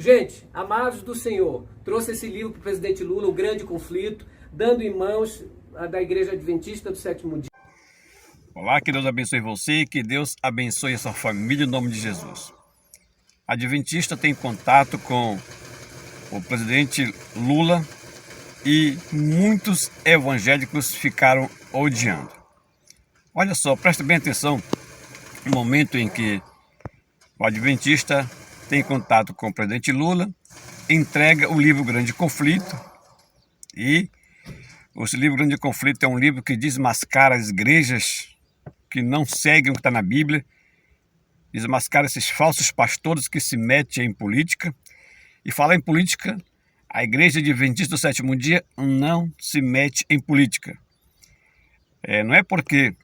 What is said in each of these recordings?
Gente, amados do Senhor, trouxe esse livro para o presidente Lula, O Grande Conflito, dando em mãos da Igreja Adventista do Sétimo Dia. Olá, que Deus abençoe você, que Deus abençoe a sua família em nome de Jesus. A Adventista tem contato com o presidente Lula e muitos evangélicos ficaram odiando. Olha só, presta bem atenção no momento em que o Adventista tem contato com o presidente Lula, entrega o livro Grande Conflito, e esse livro Grande Conflito é um livro que desmascara as igrejas que não seguem o que está na Bíblia, desmascara esses falsos pastores que se metem em política. E falar em política, a Igreja Adventista do Sétimo Dia não se mete em política. Não é porque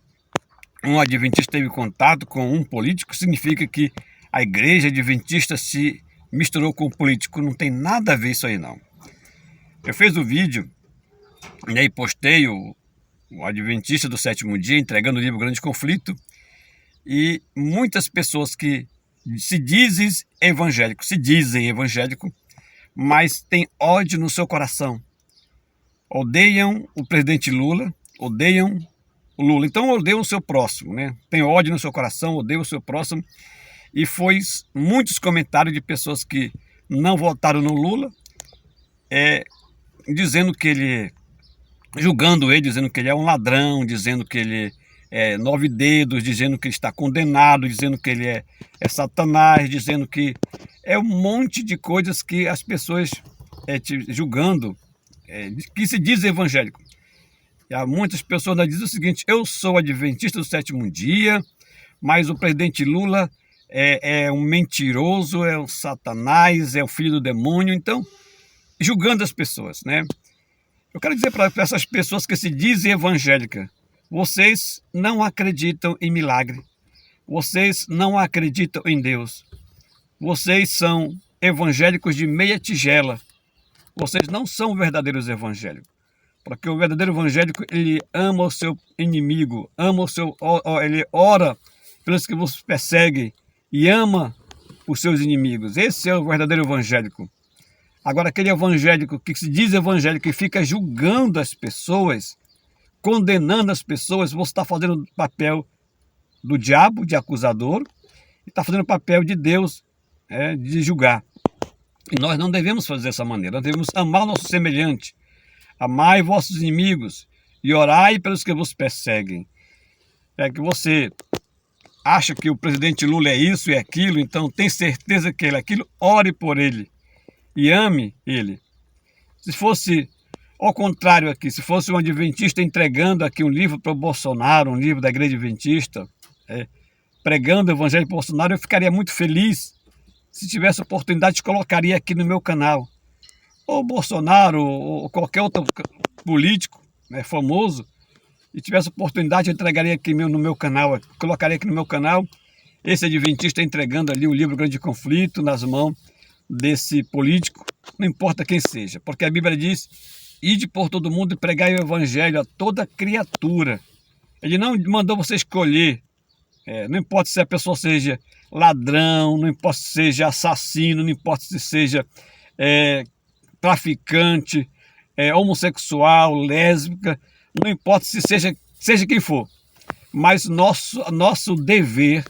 um adventista teve contato com um político, significa que a Igreja Adventista se misturou com o político. Não tem nada a ver isso aí, não. Eu fiz o vídeo e aí postei o Adventista do Sétimo Dia entregando o livro Grande Conflito, e muitas pessoas que se dizem evangélicos, mas têm ódio no seu coração. Odeiam o presidente Lula, odeiam o Lula, então odeiam o seu próximo, né? Tem ódio no seu coração, odeiam o seu próximo. E foi muitos comentários de pessoas que não votaram no Lula, dizendo que ele, julgando ele, dizendo que ele é um ladrão, dizendo que ele é 9 dedos, dizendo que ele está condenado, dizendo que ele é Satanás, dizendo que é um monte de coisas que as pessoas julgando, que se diz evangélico. E há muitas pessoas dizem o seguinte: eu sou adventista do sétimo dia, mas o presidente Lula é um mentiroso, é um Satanás, é o filho do demônio. Então, julgando as pessoas, né? Eu quero dizer para essas pessoas que se dizem evangélicas: vocês não acreditam em milagre, vocês não acreditam em Deus, vocês são evangélicos de meia tigela, vocês não são verdadeiros evangélicos, porque o verdadeiro evangélico, ele ama o seu inimigo, ele ora pelos que vos perseguem e ama os seus inimigos. Esse é o verdadeiro evangélico. Agora, aquele evangélico que se diz evangélico e fica julgando as pessoas, condenando as pessoas, você está fazendo o papel do diabo, de acusador, e está fazendo o papel de Deus, de julgar. E nós não devemos fazer dessa maneira. Nós devemos amar o nosso semelhante, amai vossos inimigos e orai pelos que vos perseguem. Que você acha que o presidente Lula é isso e aquilo, então tem certeza que ele é aquilo, ore por ele e ame ele. Se fosse ao contrário aqui, se fosse um adventista entregando aqui um livro para o Bolsonaro, um livro da Igreja Adventista, pregando o evangelho para o Bolsonaro, eu ficaria muito feliz. Se tivesse oportunidade, colocaria aqui no meu canal. Ou Bolsonaro, ou qualquer outro político famoso, e tivesse oportunidade, eu entregaria aqui no meu canal, colocaria aqui no meu canal esse adventista entregando ali o livro Grande Conflito nas mãos desse político, não importa quem seja, porque a Bíblia diz: ide por todo mundo e pregai o evangelho a toda criatura. Ele não mandou você escolher, não importa se a pessoa seja ladrão, não importa se seja assassino, não importa se seja traficante, homossexual, lésbica, não importa se seja quem for, mas nosso dever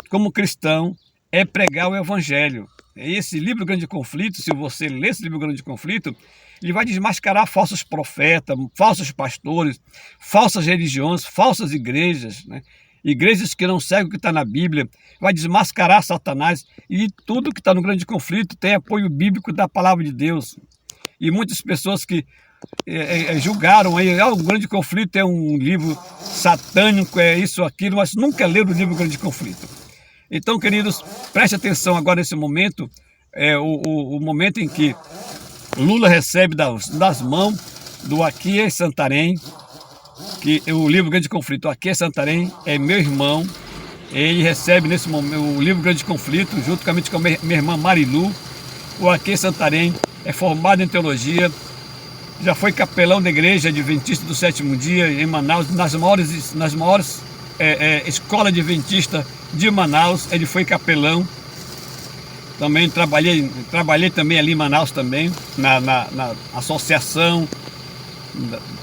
como cristão é pregar o evangelho. Esse livro Grande Conflito, se você ler esse livro Grande Conflito, ele vai desmascarar falsos profetas, falsos pastores, falsas religiões, falsas igrejas, igrejas que não seguem o que está na Bíblia, vai desmascarar Satanás, e tudo que está no Grande Conflito tem apoio bíblico da palavra de Deus. E muitas pessoas que julgaram aí, o Grande Conflito é um livro satânico, é isso, aquilo, mas nunca leram o livro Grande Conflito. Então, queridos, preste atenção agora nesse momento, o momento em que Lula recebe das mãos do Aquiles Santarém, que o livro Grande Conflito. O Aquiles Santarém é meu irmão, ele recebe nesse momento o livro Grande Conflito, juntamente com a minha irmã Marilu. O Aquiles Santarém é formado em teologia, já foi capelão da Igreja Adventista do Sétimo Dia em Manaus, nas maiores escolas adventistas de Manaus, ele foi capelão. Também trabalhei também ali em Manaus também, na associação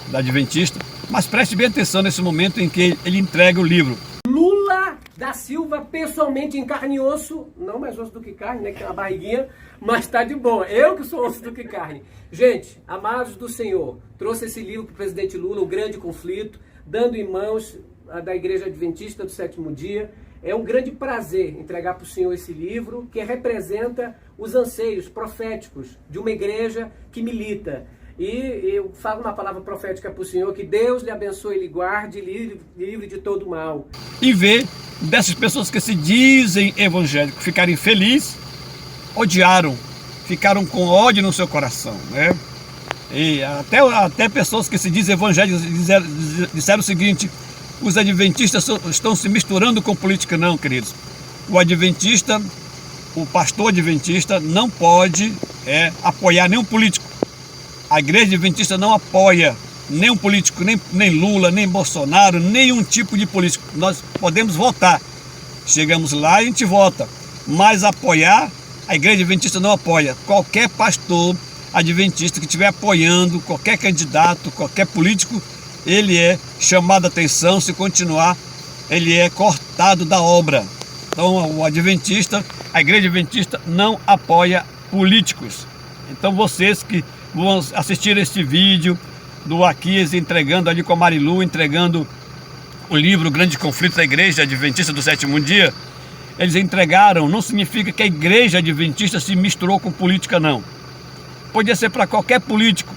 da Adventista. Mas preste bem atenção nesse momento em que ele entrega o livro. Lula da Silva, pessoalmente em carne e osso, não mais osso do que carne, né, que é uma barriguinha, mas tá de boa, eu que sou osso do que carne. Gente, amados do Senhor, trouxe esse livro para o presidente Lula, O Grande Conflito, dando em mãos da Igreja Adventista do Sétimo Dia. É um grande prazer entregar para o Senhor esse livro, que representa os anseios proféticos de uma igreja que milita. E eu falo uma palavra profética para o Senhor, que Deus lhe abençoe, lhe guarde, livre de todo mal. E ver dessas pessoas que se dizem evangélicos ficarem felizes, odiaram, ficaram com ódio no seu coração, né? E até pessoas que se dizem evangélicos disseram o seguinte: os adventistas estão se misturando com política. Não, queridos. O adventista, o pastor adventista não pode apoiar nenhum político. A igreja adventista não apoia nenhum político, nem Lula, nem Bolsonaro, nenhum tipo de político. Nós podemos votar. Chegamos lá e a gente vota. Mas apoiar, a igreja adventista não apoia. Qualquer pastor adventista que estiver apoiando qualquer candidato, qualquer político, ele é chamado a atenção. Se continuar, ele é cortado da obra. Então o adventista, a igreja adventista não apoia políticos. Então vocês que vão assistir este vídeo do Aquias entregando ali com a Marilu, entregando o livro O Grande Conflito da Igreja Adventista do Sétimo Dia, eles entregaram, não significa que a igreja adventista se misturou com política, não. Podia ser para qualquer político,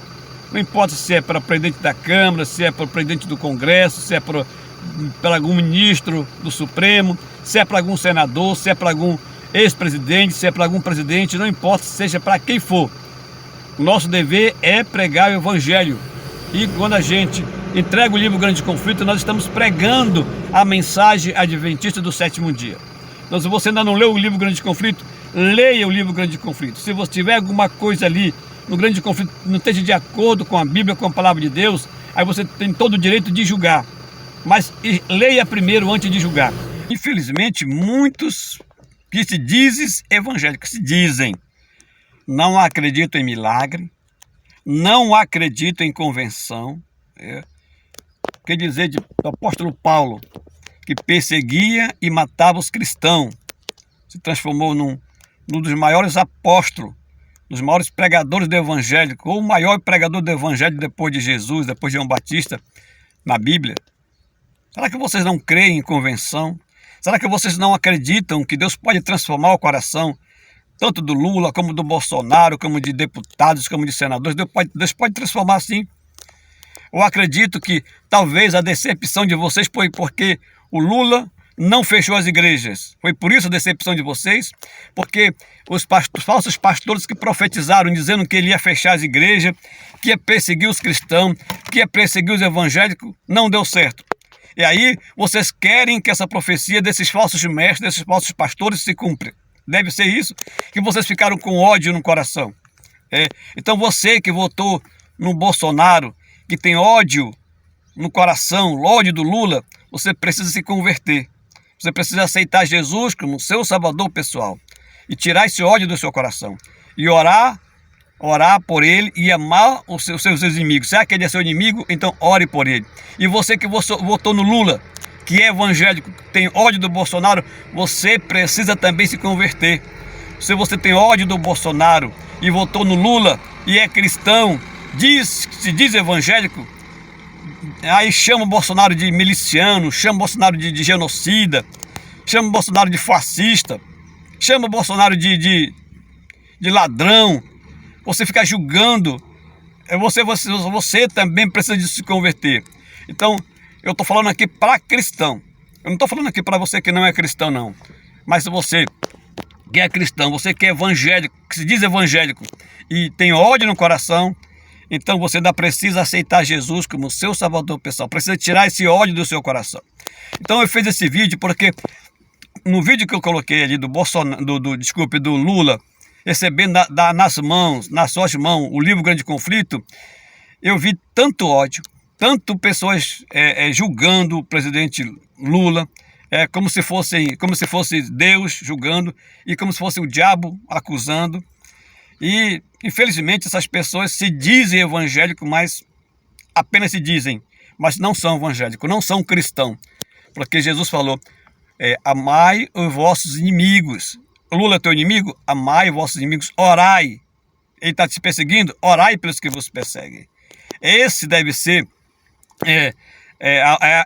não importa se é para presidente da Câmara, se é para o presidente do Congresso, se é para algum ministro do Supremo, se é para algum senador, se é para algum ex-presidente, se é para algum presidente, não importa, seja para quem for. O nosso dever é pregar o Evangelho. E quando a gente entrega o livro Grande Conflito, nós estamos pregando a mensagem adventista do sétimo dia. Então, se você ainda não leu o livro Grande Conflito, leia o livro Grande Conflito. Se você tiver alguma coisa ali no Grande Conflito não esteja de acordo com a Bíblia, com a Palavra de Deus, aí você tem todo o direito de julgar. Mas leia primeiro antes de julgar. Infelizmente, muitos que se dizem evangélicos, não acreditam em milagre, não acreditam em convenção. Quer dizer do apóstolo Paulo, que perseguia e matava os cristãos, se transformou num dos maiores apóstolos, dos maiores pregadores do evangelho, ou o maior pregador do evangelho depois de Jesus, depois de João Batista, na Bíblia. Será que vocês não creem em convenção? Será que vocês não acreditam que Deus pode transformar o coração tanto do Lula, como do Bolsonaro, como de deputados, como de senadores? Deus pode transformar sim. Eu acredito que talvez a decepção de vocês foi porque o Lula não fechou as igrejas. Foi por isso a decepção de vocês, porque os falsos pastores que profetizaram dizendo que ele ia fechar as igrejas, que ia perseguir os cristãos, que ia perseguir os evangélicos, não deu certo. E aí vocês querem que essa profecia desses falsos mestres, desses falsos pastores se cumpra. Deve ser isso que vocês ficaram com ódio no coração. Então você que votou no Bolsonaro, que tem ódio no coração, ódio do Lula, você precisa se converter. Você precisa aceitar Jesus como seu salvador pessoal e tirar esse ódio do seu coração e orar por ele e amar os seus inimigos. Será que ele é seu inimigo? Então ore por ele. E você que votou no Lula, que é evangélico, tem ódio do Bolsonaro, você precisa também se converter. Se você tem ódio do Bolsonaro e votou no Lula e é cristão, se diz evangélico, aí chama o Bolsonaro de miliciano, chama o Bolsonaro de genocida, chama o Bolsonaro de fascista, chama o Bolsonaro de ladrão. Você fica julgando, você também precisa de se converter. Então, eu estou falando aqui para cristão. Eu não estou falando aqui para você que não é cristão, não. Mas se você que é cristão, você que é evangélico, que se diz evangélico e tem ódio no coração, então você ainda precisa aceitar Jesus como seu salvador pessoal. Precisa tirar esse ódio do seu coração. Então eu fiz esse vídeo porque no vídeo que eu coloquei ali do Lula, recebendo nas suas mãos o livro Grande Conflito, eu vi tanto ódio, tanto pessoas julgando o presidente Lula, como se fosse Deus julgando e como se fosse o diabo acusando. E, infelizmente, essas pessoas se dizem evangélicos, mas apenas se dizem, mas não são evangélicos, não são cristãos. Porque Jesus falou, amai os vossos inimigos. Lula é teu inimigo? Amai os vossos inimigos, orai. Ele está te perseguindo? Orai pelos que vos perseguem. Esse deve ser,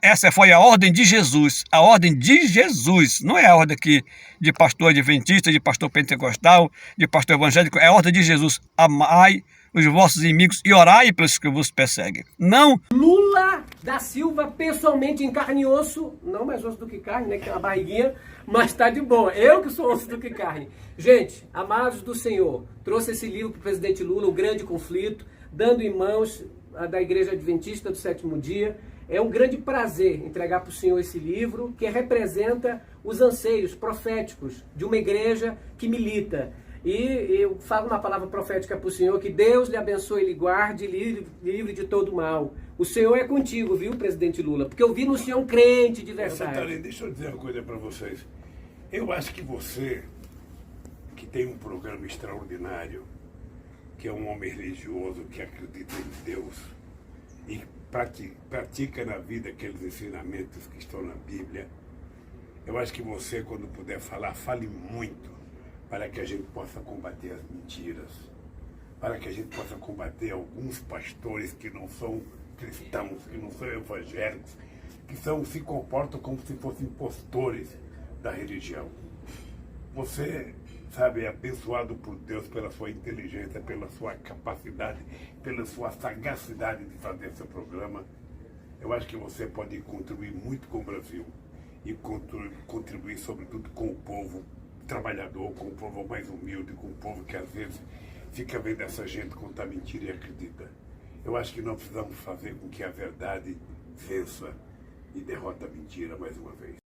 essa foi a ordem de Jesus. A ordem de Jesus, não é a ordem aqui de pastor adventista, de pastor pentecostal, de pastor evangélico, é a ordem de Jesus. Amai os vossos inimigos e orai pelos que vos perseguem. Não. Lula da Silva, pessoalmente em carne e osso, não mais osso do que carne, né, que é uma barriguinha, mas tá de boa. Eu que sou osso do que carne. Gente, amados do Senhor, trouxe esse livro para o presidente Lula, O Grande Conflito, dando em mãos da Igreja Adventista do Sétimo Dia. É um grande prazer entregar para o Senhor esse livro, que representa os anseios proféticos de uma igreja que milita. E eu falo uma palavra profética para o Senhor, que Deus lhe abençoe, lhe guarde, livre de todo mal. O Senhor é contigo, viu, presidente Lula? Porque eu vi no Senhor um crente de verdade. Deixa eu dizer uma coisa para vocês. Eu acho que você, que tem um programa extraordinário, que é um homem religioso, que acredita em Deus, e pratica na vida aqueles ensinamentos que estão na Bíblia, eu acho que você, quando puder falar, fale muito, para que a gente possa combater as mentiras, para que a gente possa combater alguns pastores que não são cristãos, que não são evangélicos, que se comportam como se fossem impostores da religião. Você, sabe, é abençoado por Deus pela sua inteligência, pela sua capacidade, pela sua sagacidade de fazer seu programa. Eu acho que você pode contribuir muito com o Brasil e contribuir sobretudo com o povo trabalhador, com o povo mais humilde, com o povo que às vezes fica vendo essa gente contar mentira e acredita. Eu acho que nós precisamos fazer com que a verdade vença e derrota a mentira mais uma vez.